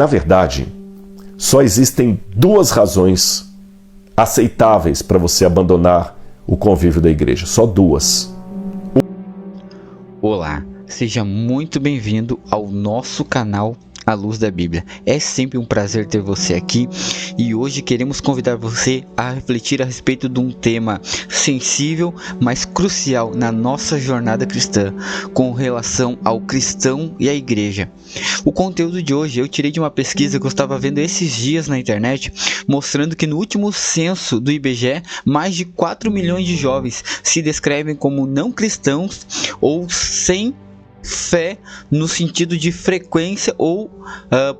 Na verdade, só existem duas razões aceitáveis para você abandonar o convívio da igreja. Só duas. Olá, seja muito bem-vindo ao nosso canal A Luz da Bíblia. É sempre um prazer ter você aqui e hoje queremos convidar você a refletir a respeito de um tema sensível, mas crucial na nossa jornada cristã, com relação ao cristão e à igreja. O conteúdo de hoje eu tirei de uma pesquisa que eu estava vendo esses dias na internet, mostrando que no último censo do IBGE, mais de 4 milhões de jovens se descrevem como não cristãos ou sem fé no sentido de frequência ou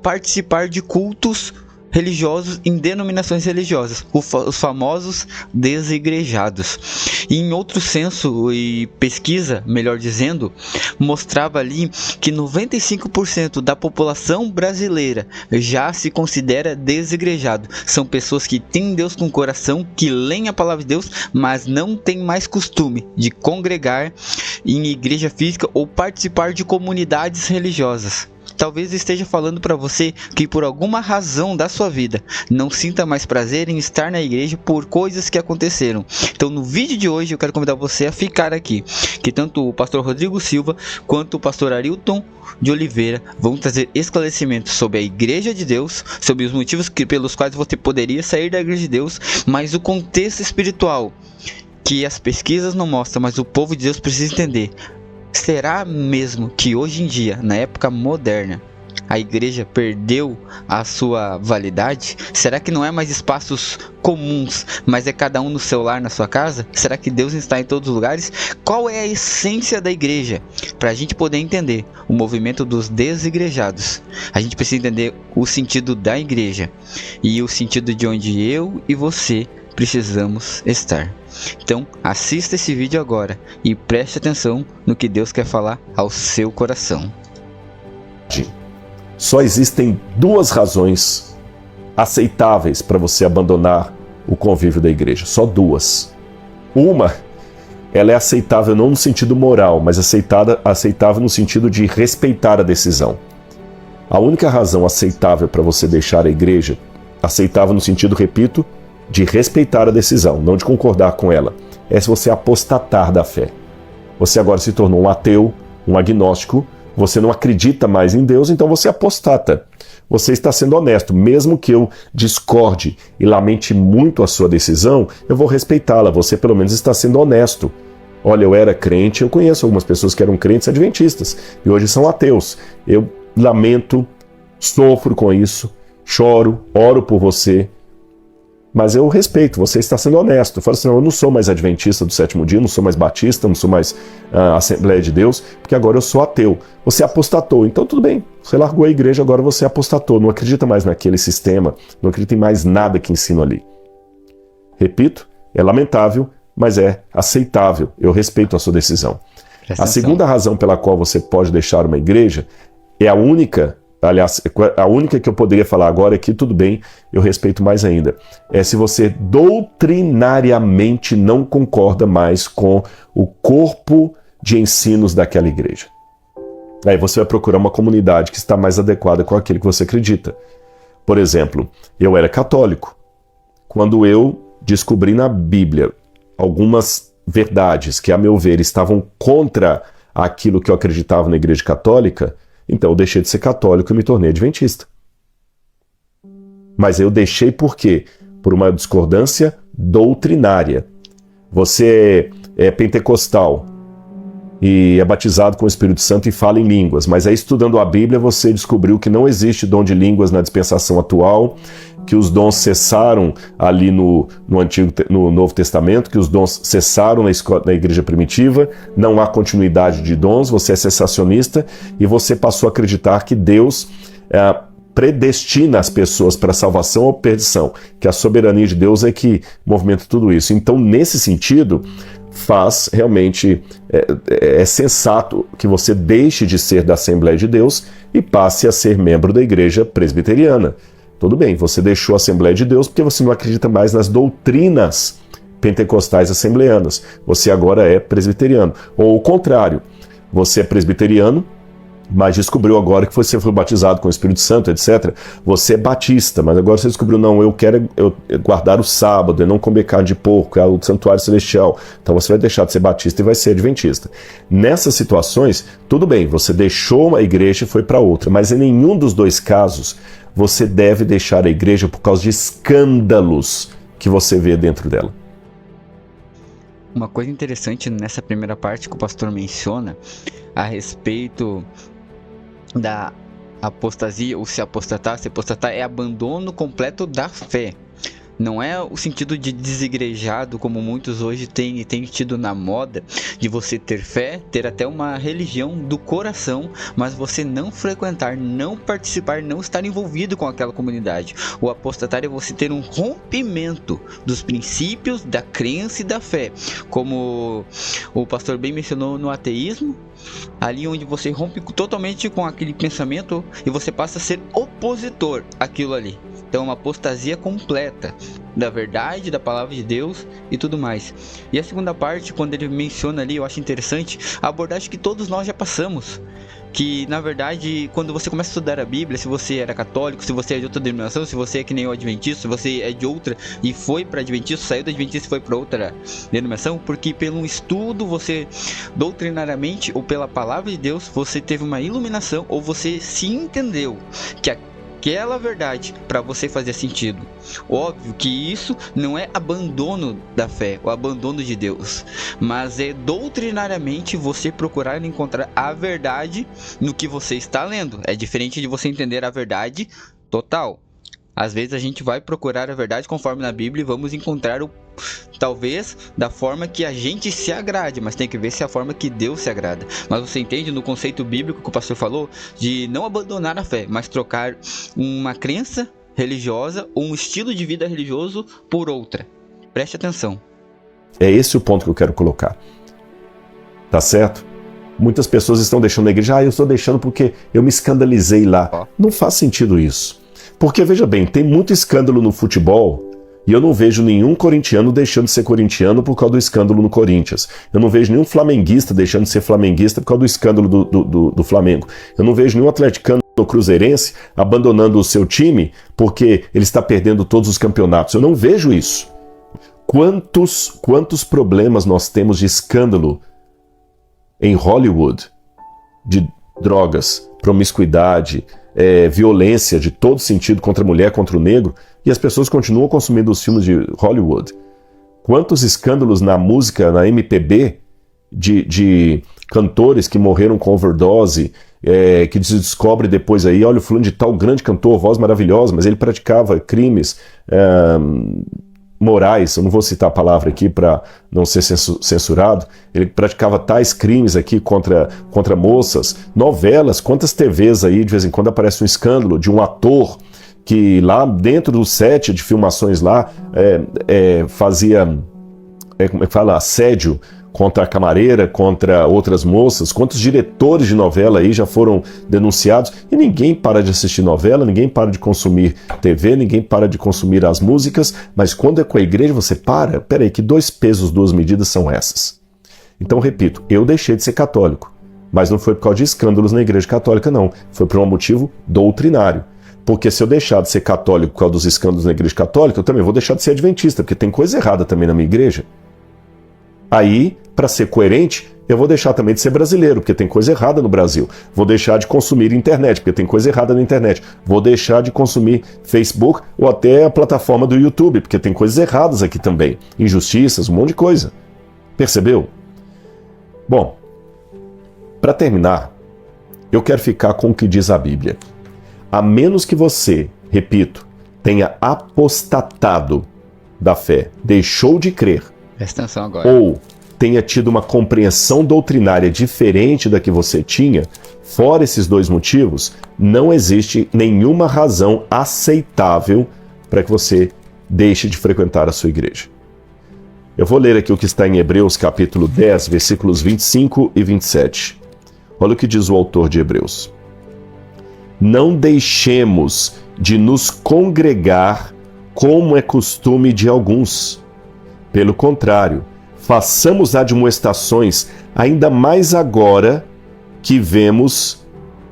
participar de cultos religiosos em denominações religiosas, os famosos desigrejados. E em outro censo e pesquisa, melhor dizendo, mostrava ali que 95% da população brasileira já se considera desigrejado. São pessoas que têm Deus com o coração, que leem a palavra de Deus, mas não têm mais costume de congregar em igreja física ou participar de comunidades religiosas. Talvez esteja falando para você que por alguma razão da sua vida não sinta mais prazer em estar na igreja por coisas que aconteceram. Então no vídeo de hoje eu quero convidar você a ficar aqui, que tanto o pastor Rodrigo Silva quanto o pastor Arilton de Oliveira vão trazer esclarecimentos sobre a igreja de Deus, sobre os motivos pelos quais você poderia sair da igreja de Deus, mas o contexto espiritual que as pesquisas não mostram, mas o povo de Deus precisa entender. Será mesmo que hoje em dia, na época moderna, a igreja perdeu a sua validade? Será que não é mais espaços comuns, mas é cada um no seu lar, na sua casa? Será que Deus está em todos os lugares? Qual é a essência da igreja? Para a gente poder entender o movimento dos desigrejados, a gente precisa entender o sentido da igreja e o sentido de onde eu e você precisamos estar. Então assista esse vídeo agora e preste atenção no que Deus quer falar ao seu coração. Só existem duas razões aceitáveis para você abandonar o convívio da igreja. Só duas. Uma, ela é aceitável não no sentido moral, mas aceitável no sentido de respeitar a decisão. A única razão aceitável para você deixar a igreja, aceitável no sentido, repito, de respeitar a decisão, não de concordar com ela, é se você apostatar da fé. Você agora se tornou um ateu, um agnóstico, você não acredita mais em Deus, então você apostata. Você está sendo honesto. Mesmo que eu discorde e lamente muito a sua decisão, eu vou respeitá-la. Você pelo menos está sendo honesto. Olha, eu era crente, eu conheço algumas pessoas que eram crentes adventistas e hoje são ateus. Eu lamento, sofro com isso, choro, oro por você, mas eu respeito, você está sendo honesto. Eu falo assim, não, eu não sou mais adventista do sétimo dia, não sou mais batista, não sou mais Assembleia de Deus, porque agora eu sou ateu. Você apostatou, então tudo bem, você largou a igreja, agora você apostatou, não acredita mais naquele sistema, não acredita em mais nada que ensino ali. Repito, é lamentável, mas é aceitável, eu respeito a sua decisão. A segunda razão pela qual você pode deixar uma igreja é a única. Aliás, a única que eu poderia falar agora é que tudo bem, eu respeito mais ainda. É se você doutrinariamente não concorda mais com o corpo de ensinos daquela igreja. Aí você vai procurar uma comunidade que está mais adequada com aquilo que você acredita. Por exemplo, eu era católico. Quando eu descobri na Bíblia algumas verdades que, a meu ver, estavam contra aquilo que eu acreditava na igreja católica, então eu deixei de ser católico e me tornei adventista. Mas eu deixei por quê? Por uma discordância doutrinária. Você é pentecostal e é batizado com o Espírito Santo e fala em línguas, mas aí estudando a Bíblia você descobriu que não existe dom de línguas na dispensação atual, que os dons cessaram ali no Novo Testamento, que os dons cessaram na igreja primitiva, não há continuidade de dons, você é cessacionista e você passou a acreditar que Deus predestina as pessoas para salvação ou perdição, que a soberania de Deus é que movimenta tudo isso. Então, nesse sentido, realmente é sensato que você deixe de ser da Assembleia de Deus e passe a ser membro da igreja presbiteriana. Tudo bem, você deixou a Assembleia de Deus porque você não acredita mais nas doutrinas pentecostais assembleanas. Você agora é presbiteriano. Ou o contrário, você é presbiteriano mas descobriu agora que você foi batizado com o Espírito Santo, etc. Você é batista, mas agora você descobriu, não, eu quero guardar o sábado, e não comer carne de porco, é o santuário celestial. Então você vai deixar de ser batista e vai ser adventista. Nessas situações, tudo bem, você deixou uma igreja e foi para outra, mas em nenhum dos dois casos você deve deixar a igreja por causa de escândalos que você vê dentro dela. Uma coisa interessante nessa primeira parte que o pastor menciona a respeito da apostasia, ou se apostatar é abandono completo da fé. Não é o sentido de desigrejado como muitos hoje têm tido na moda, de você ter fé, ter até uma religião do coração, mas você não frequentar, não participar, não estar envolvido com aquela comunidade. O apostatar é você ter um rompimento dos princípios da crença e da fé, como o pastor bem mencionou no ateísmo, ali onde você rompe totalmente com aquele pensamento e você passa a ser opositor àquilo ali. Então, uma apostasia completa da verdade, da palavra de Deus e tudo mais. E a segunda parte, quando ele menciona ali, eu acho interessante a abordagem que todos nós já passamos. Que, na verdade, quando você começa a estudar a Bíblia, se você era católico, se você é de outra denominação, se você é que nem o adventista, se você é de outra e foi para adventista, saiu da adventista e foi para outra denominação, porque pelo estudo, você doutrinariamente ou pela palavra de Deus, você teve uma iluminação ou você se entendeu que aquela verdade para você fazia sentido. Óbvio que isso não é abandono da fé, o abandono de Deus, mas é doutrinariamente você procurar encontrar a verdade no que você está lendo. É diferente de você entender a verdade total. Às vezes a gente vai procurar a verdade conforme na Bíblia e vamos encontrar talvez da forma que a gente se agrade, mas tem que ver se é a forma que Deus se agrada. Mas você entende no conceito bíblico que o pastor falou, de não abandonar a fé, mas trocar uma crença religiosa ou um estilo de vida religioso por outra. Preste atenção. É esse o ponto que eu quero colocar. Tá certo? Muitas pessoas estão deixando a igreja, eu estou deixando porque eu me escandalizei lá. Não faz sentido isso. Porque, veja bem, tem muito escândalo no futebol e eu não vejo nenhum corintiano deixando de ser corintiano por causa do escândalo no Corinthians. Eu não vejo nenhum flamenguista deixando de ser flamenguista por causa do escândalo do Flamengo. Eu não vejo nenhum atleticano ou cruzeirense abandonando o seu time porque ele está perdendo todos os campeonatos. Eu não vejo isso. Quantos problemas nós temos de escândalo em Hollywood, de drogas, promiscuidade, violência de todo sentido contra a mulher, contra o negro, e as pessoas continuam consumindo os filmes de Hollywood. Quantos escândalos na música, na MPB, de cantores que morreram com overdose, que se descobre depois aí, olha, o fulano de tal, grande cantor, voz maravilhosa, mas ele praticava crimes morais, eu não vou citar a palavra aqui para não ser censurado, ele praticava tais crimes aqui contra moças, novelas, quantas TVs aí de vez em quando aparece um escândalo de um ator que lá dentro do set de filmações lá fazia, como é que fala, assédio contra a camareira, contra outras moças. Quantos diretores de novela aí já foram denunciados? E ninguém para de assistir novela, ninguém para de consumir TV, ninguém para de consumir as músicas, mas quando é com a igreja você para? Peraí, que 2 pesos, 2 medidas são essas? Então, repito, eu deixei de ser católico, mas não foi por causa de escândalos na igreja católica, não. Foi por um motivo doutrinário. Porque se eu deixar de ser católico por causa dos escândalos na igreja católica, eu também vou deixar de ser adventista, porque tem coisa errada também na minha igreja. Aí, para ser coerente, eu vou deixar também de ser brasileiro, porque tem coisa errada no Brasil. Vou deixar de consumir internet, porque tem coisa errada na internet. Vou deixar de consumir Facebook ou até a plataforma do YouTube, porque tem coisas erradas aqui também. Injustiças, um monte de coisa. Percebeu? Bom, para terminar, eu quero ficar com o que diz a Bíblia. A menos que você, repito, tenha apostatado da fé, deixou de crer, presta atenção agora, ou tenha tido uma compreensão doutrinária diferente da que você tinha, fora esses 2 motivos, não existe nenhuma razão aceitável para que você deixe de frequentar a sua igreja. Eu vou ler aqui o que está em Hebreus capítulo 10, versículos 25 e 27. Olha o que diz o autor de Hebreus. Não deixemos de nos congregar como é costume de alguns. Pelo contrário, façamos admoestações, ainda mais agora que vemos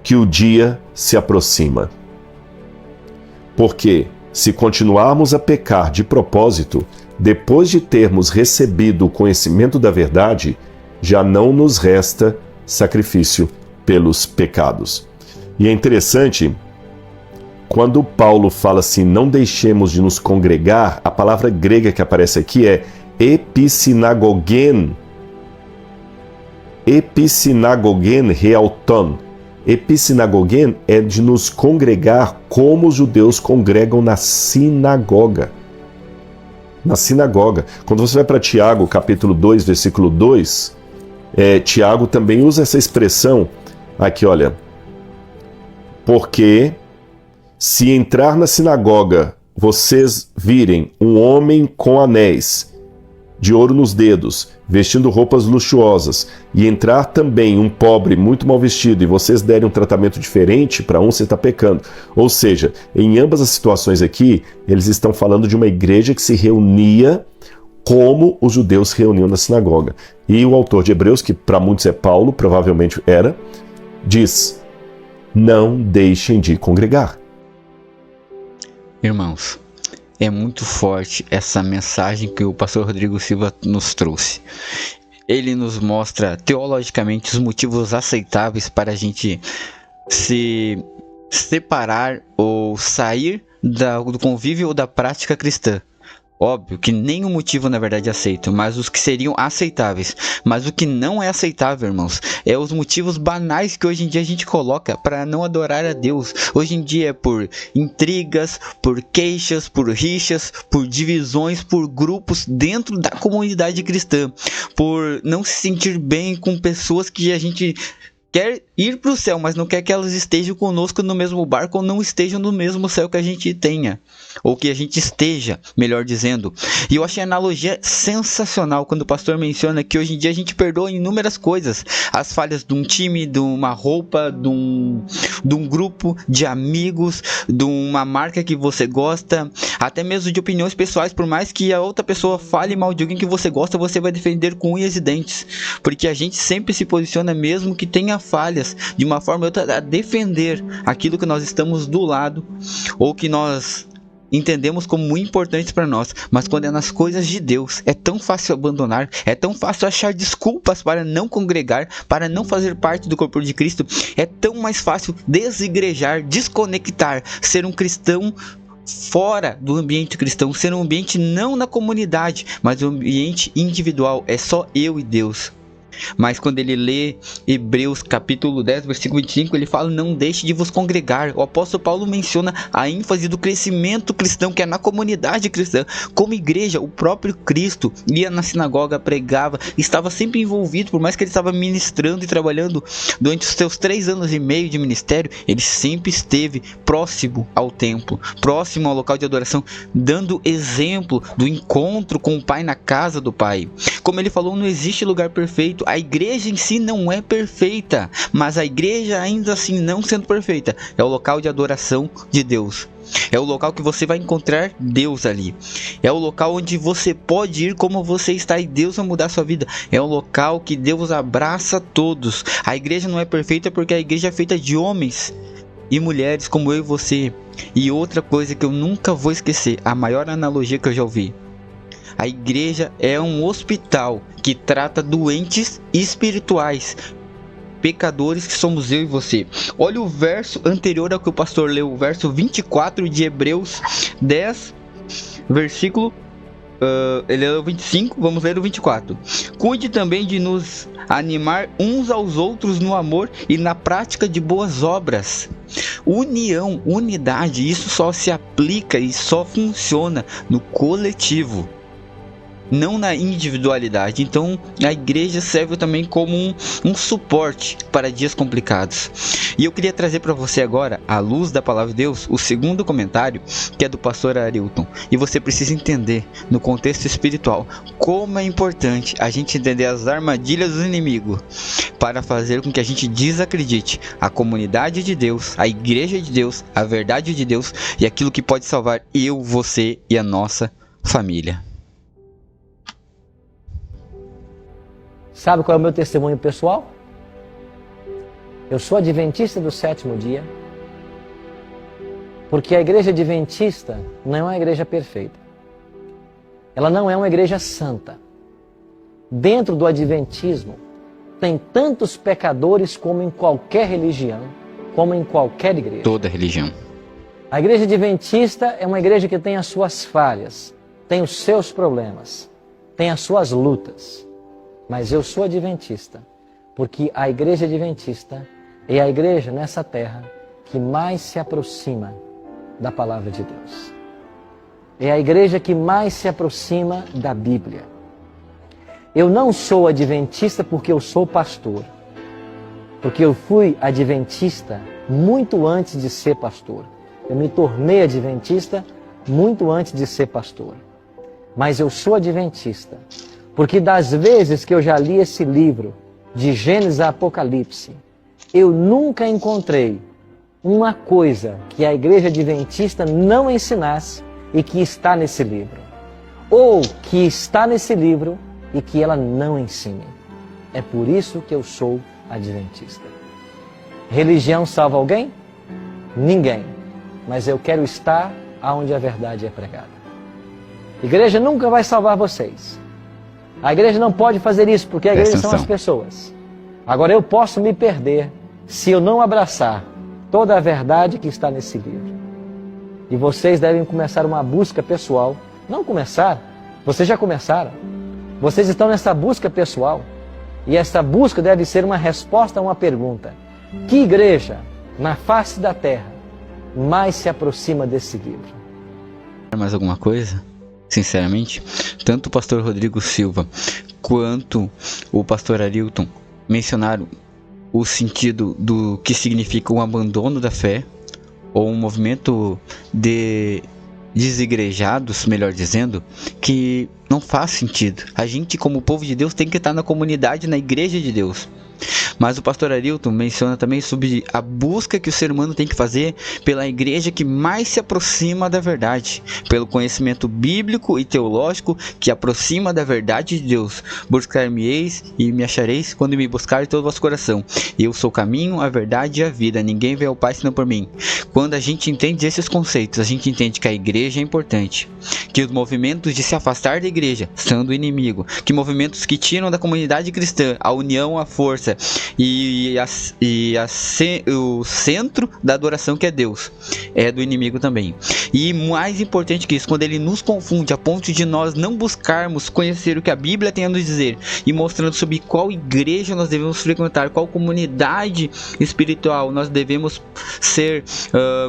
que o dia se aproxima. Porque, se continuarmos a pecar de propósito, depois de termos recebido o conhecimento da verdade, já não nos resta sacrifício pelos pecados. E é interessante, quando Paulo fala assim, não deixemos de nos congregar, a palavra grega que aparece aqui é episinagogen. Episinagogen realton. Episinagogen é de nos congregar como os judeus congregam na sinagoga. Na sinagoga. Quando você vai para Tiago, capítulo 2, versículo 2, Tiago também usa essa expressão aqui, olha. Porque se entrar na sinagoga, vocês virem um homem com anéis de ouro nos dedos, vestindo roupas luxuosas, e entrar também um pobre muito mal vestido, e vocês derem um tratamento diferente para um, você está pecando. Ou seja, em ambas as situações aqui, eles estão falando de uma igreja que se reunia como os judeus se reuniam na sinagoga. E o autor de Hebreus, que para muitos é Paulo, provavelmente era, diz: não deixem de congregar. Irmãos, é muito forte essa mensagem que o pastor Rodrigo Silva nos trouxe. Ele nos mostra teologicamente os motivos aceitáveis para a gente se separar ou sair do convívio ou da prática cristã. Óbvio que nenhum motivo na verdade é aceito, mas os que seriam aceitáveis. Mas o que não é aceitável, irmãos, é os motivos banais que hoje em dia a gente coloca para não adorar a Deus. Hoje em dia é por intrigas, por queixas, por rixas, por divisões, por grupos dentro da comunidade cristã, por não se sentir bem com pessoas que a gente quer ir para o céu, mas não quer que elas estejam conosco no mesmo barco ou não estejam no mesmo céu que a gente tenha, ou que a gente esteja, melhor dizendo. E eu achei a analogia sensacional quando o pastor menciona que hoje em dia a gente perdoa inúmeras coisas, as falhas de um time, de uma roupa, de um grupo de amigos, de uma marca que você gosta, até mesmo de opiniões pessoais. Por mais que a outra pessoa fale mal de alguém que você gosta, você vai defender com unhas e dentes, porque a gente sempre se posiciona, mesmo que tenha falhas, de uma forma ou outra, a defender aquilo que nós estamos do lado, ou que nós entendemos como muito importantes para nós. Mas quando é nas coisas de Deus, é tão fácil abandonar, é tão fácil achar desculpas para não congregar, para não fazer parte do corpo de Cristo. É tão mais fácil desigrejar, desconectar, ser um cristão fora do ambiente cristão, ser um ambiente não na comunidade, mas um ambiente individual, é só eu e Deus. Mas quando ele lê Hebreus capítulo 10, versículo 25, ele fala: não deixe de vos congregar. O apóstolo Paulo menciona a ênfase do crescimento cristão, que é na comunidade cristã. Como igreja, o próprio Cristo ia na sinagoga, pregava, estava sempre envolvido. Por mais que ele estava ministrando e trabalhando durante os seus 3 anos e meio de ministério, ele sempre esteve próximo ao templo, próximo ao local de adoração, dando exemplo do encontro com o Pai na casa do Pai. Como ele falou, não existe lugar perfeito. A igreja em si não é perfeita, mas a igreja, ainda assim não sendo perfeita, é o local de adoração de Deus. É o local que você vai encontrar Deus ali. É o local onde você pode ir como você está e Deus vai mudar a sua vida. É o local que Deus abraça todos. A igreja não é perfeita porque a igreja é feita de homens e mulheres como eu e você. E outra coisa que eu nunca vou esquecer, a maior analogia que eu já ouvi: a igreja é um hospital que trata doentes espirituais, pecadores que somos eu e você. Olha o verso anterior ao que o pastor leu, o verso 24 de Hebreus 10, versículo ele é o 25, vamos ler o 24. Cuide também de nos animar uns aos outros no amor e na prática de boas obras. União, unidade, isso só se aplica e só funciona no coletivo, não na individualidade. Então a igreja serve também como um suporte para dias complicados. E eu queria trazer para você agora, à luz da palavra de Deus, o segundo comentário, que é do pastor Arilton. E você precisa entender, no contexto espiritual, como é importante a gente entender as armadilhas do inimigo para fazer com que a gente desacredite a comunidade de Deus, a igreja de Deus, a verdade de Deus e aquilo que pode salvar eu, você e a nossa família. Sabe qual é o meu testemunho pessoal? Eu sou adventista do sétimo dia, porque a igreja adventista não é uma igreja perfeita. Ela não é uma igreja santa. Dentro do adventismo, tem tantos pecadores como em qualquer religião, como em qualquer igreja. Toda religião. A igreja adventista é uma igreja que tem as suas falhas, tem os seus problemas, tem as suas lutas. Mas eu sou adventista, porque a igreja adventista é a igreja nessa terra que mais se aproxima da palavra de Deus. É a igreja que mais se aproxima da Bíblia. Eu não sou adventista porque eu sou pastor, porque eu fui adventista muito antes de ser pastor. Eu me tornei adventista muito antes de ser pastor. Mas eu sou adventista porque das vezes que eu já li esse livro, de Gênesis a Apocalipse, eu nunca encontrei uma coisa que a igreja adventista não ensinasse e que está nesse livro. Ou que está nesse livro e que ela não ensine. É por isso que eu sou adventista. Religião salva alguém? Ninguém. Mas eu quero estar onde a verdade é pregada. Igreja nunca vai salvar vocês. A igreja não pode fazer isso, porque a igreja são as pessoas. Agora eu posso me perder se eu não abraçar toda a verdade que está nesse livro. E vocês devem começar uma busca pessoal. Não começar, vocês já começaram. Vocês estão nessa busca pessoal. E essa busca deve ser uma resposta a uma pergunta. Que igreja, na face da terra, mais se aproxima desse livro? Mais alguma coisa? Sinceramente, tanto o pastor Rodrigo Silva quanto o pastor Arilton mencionaram o sentido do que significa o abandono da fé, ou um movimento de desigrejados, melhor dizendo, que não faz sentido. A gente, como povo de Deus, tem que estar na comunidade, na igreja de Deus. Mas o pastor Arilton menciona também sobre a busca que o ser humano tem que fazer pela igreja que mais se aproxima da verdade, pelo conhecimento bíblico e teológico que aproxima da verdade de Deus. Buscar-me-eis e me achareis quando me buscar de todo o vosso coração. Eu sou o caminho, a verdade e a vida. Ninguém vê ao Pai senão por mim. Quando a gente entende esses conceitos, a gente entende que a igreja é importante, que os movimentos de se afastar da igreja são do inimigo, que movimentos que tiram da comunidade cristã a união, a força o centro da adoração, que é Deus, é do inimigo também. E mais importante que isso, quando ele nos confunde a ponto de nós não buscarmos conhecer o que a Bíblia tem a nos dizer e mostrando sobre qual igreja nós devemos frequentar, qual comunidade espiritual nós devemos ser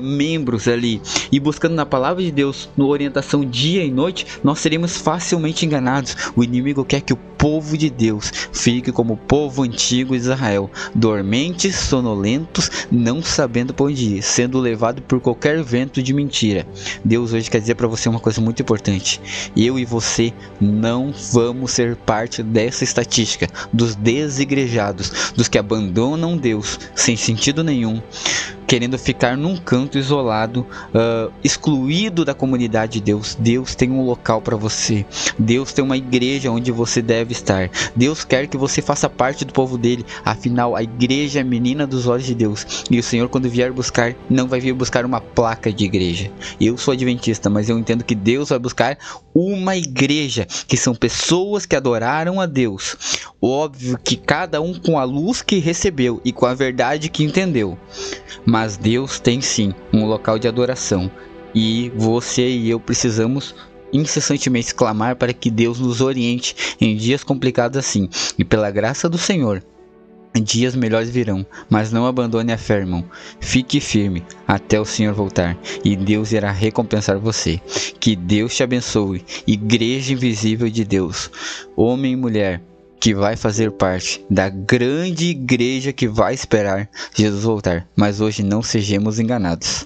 membros ali, e buscando na palavra de Deus, na orientação dia e noite, nós seremos facilmente enganados. O inimigo quer que o povo de Deus fique como o povo antigo de Israel, dormentes, sonolentos, não sabendo para onde ir, sendo levado por qualquer vento de mentira. Deus hoje quer dizer para você uma coisa muito importante: eu e você não vamos ser parte dessa estatística dos desigrejados, dos que abandonam Deus sem sentido nenhum, querendo ficar num canto isolado, excluído da comunidade de Deus. Deus tem um local para você. Deus tem uma igreja onde você deve estar. Deus quer que você faça parte do povo dele. Afinal, a igreja é a menina dos olhos de Deus. E o Senhor, quando vier buscar, não vai vir buscar uma placa de igreja. Eu sou adventista, mas eu entendo que Deus vai buscar uma igreja, que são pessoas que adoraram a Deus. Óbvio que cada um com a luz que recebeu e com a verdade que entendeu. Mas Deus tem sim um local de adoração, e você e eu precisamos incessantemente clamar para que Deus nos oriente em dias complicados assim, e pela graça do Senhor, dias melhores virão. Mas não abandone a fé, irmão. Fique firme até o Senhor voltar, e Deus irá recompensar você. Que Deus te abençoe, igreja invisível de Deus, homem e mulher que vai fazer parte da grande igreja que vai esperar Jesus voltar. Mas hoje não sejamos enganados.